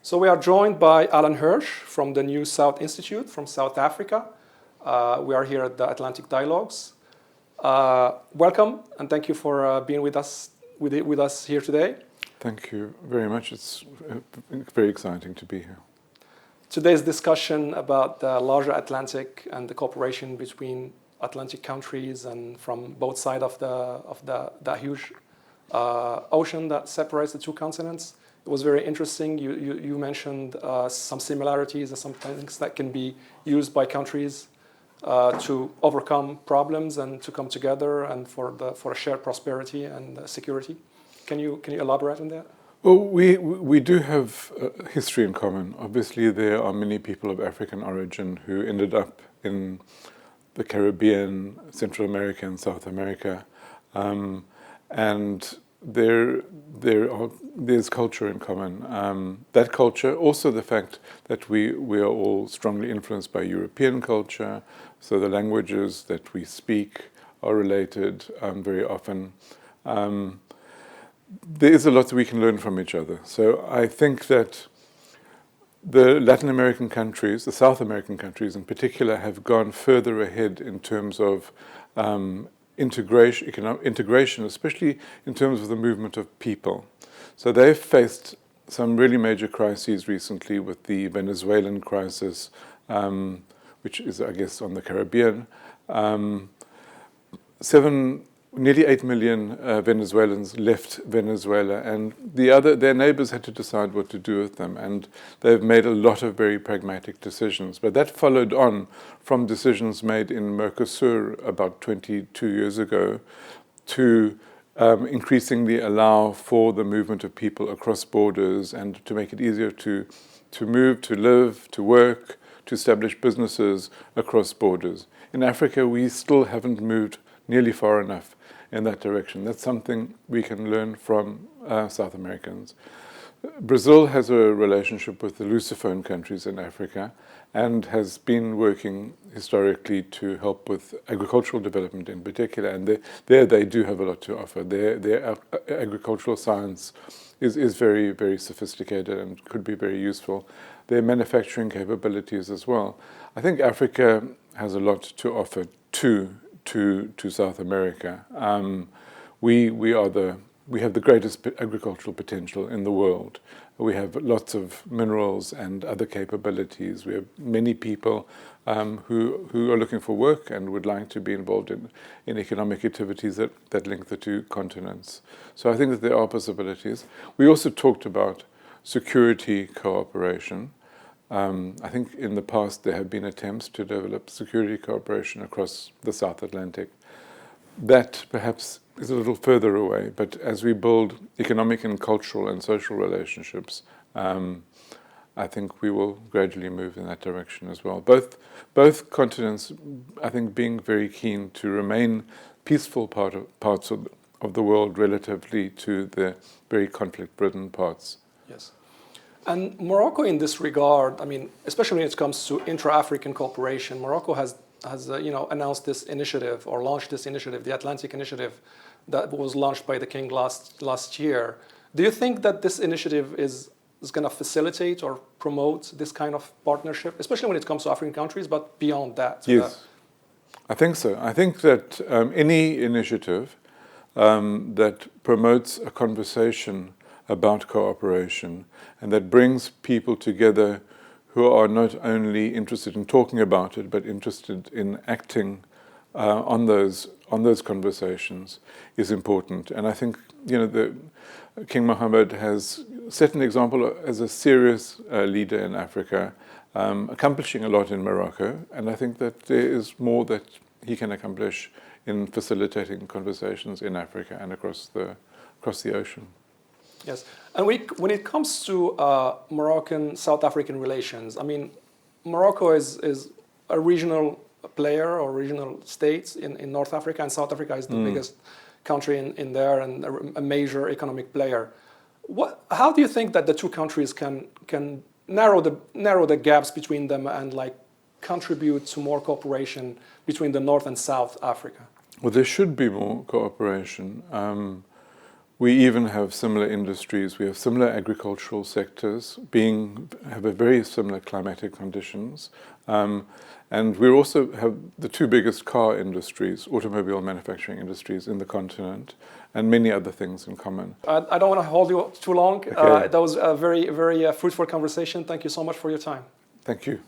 So we are joined by Alan Hirsch from the New South Institute from South Africa. We are here at the Atlantic Dialogues. Welcome and thank you for being with us here today. Thank you very much. It's very exciting to be here. Today's discussion about the larger Atlantic and the cooperation between Atlantic countries and from both sides of the huge ocean that separates the two continents. It was very interesting. You mentioned some similarities and some things that can be used by countries to overcome problems and to come together and for a shared prosperity and security. Can you elaborate on that? Well, we do have history in common. Obviously, there are many people of African origin who ended up in the Caribbean, Central America, and South America, and there's culture in common. That culture, also the fact that we are all strongly influenced by European culture, so the languages that we speak are related very often. There is a lot that we can learn from each other. So I think that the Latin American countries, the South American countries in particular, have gone further ahead in terms of integration, especially in terms of the movement of people. So they've faced some really major crises recently with the Venezuelan crisis, which is, I guess, on the Caribbean. Nearly 8 million Venezuelans left Venezuela, and their neighbors had to decide what to do with them, and they've made a lot of very pragmatic decisions. But that followed on from decisions made in Mercosur about 22 years ago to increasingly allow for the movement of people across borders and to make it easier to move, to live, to work, to establish businesses across borders. In Africa, we still haven't moved nearly far enough in that direction. That's something we can learn from South Americans. Brazil has a relationship with the Lusophone countries in Africa and has been working historically to help with agricultural development in particular, and there they do have a lot to offer. Their agricultural science is very, very sophisticated and could be very useful. Their manufacturing capabilities as well. I think Africa has a lot to offer to South America. We have the greatest agricultural potential in the world. We have lots of minerals and other capabilities. We have many people who are looking for work and would like to be involved in economic activities that link the two continents. So I think that there are possibilities. We also talked about security cooperation. I think in the past there have been attempts to develop security cooperation across the South Atlantic. That perhaps is a little further away, but as we build economic and cultural and social relationships, I think we will gradually move in that direction as well. Both continents, I think, being very keen to remain peaceful parts of the world relatively to the very conflict-ridden parts. Yes. And Morocco in this regard, I mean, especially when it comes to intra-African cooperation, Morocco has announced this initiative or launched this initiative, the Atlantic Initiative, that was launched by the King last year. Do you think that this initiative is going to facilitate or promote this kind of partnership, especially when it comes to African countries, but beyond that? Yes, I think so. I think that any initiative that promotes a conversation about cooperation and that brings people together who are not only interested in talking about it but interested in acting on those conversations is important. And I think King Mohammed has set an example as a serious leader in Africa, accomplishing a lot in Morocco, and I think that there is more that he can accomplish in facilitating conversations in Africa and across the ocean. Yes, and when it comes to Moroccan-South African relations, I mean, Morocco is a regional player or regional state in North Africa, and South Africa is the biggest country in there and a major economic player. How do you think that the two countries can narrow the gaps between them and contribute to more cooperation between the North and South Africa? Well, there should be more cooperation. We even have similar industries. We have similar agricultural sectors, have a very similar climatic conditions. And we also have the two biggest car industries, automobile manufacturing industries in the continent, and many other things in common. I don't want to hold you too long. Okay. That was a very, very fruitful conversation. Thank you so much for your time. Thank you.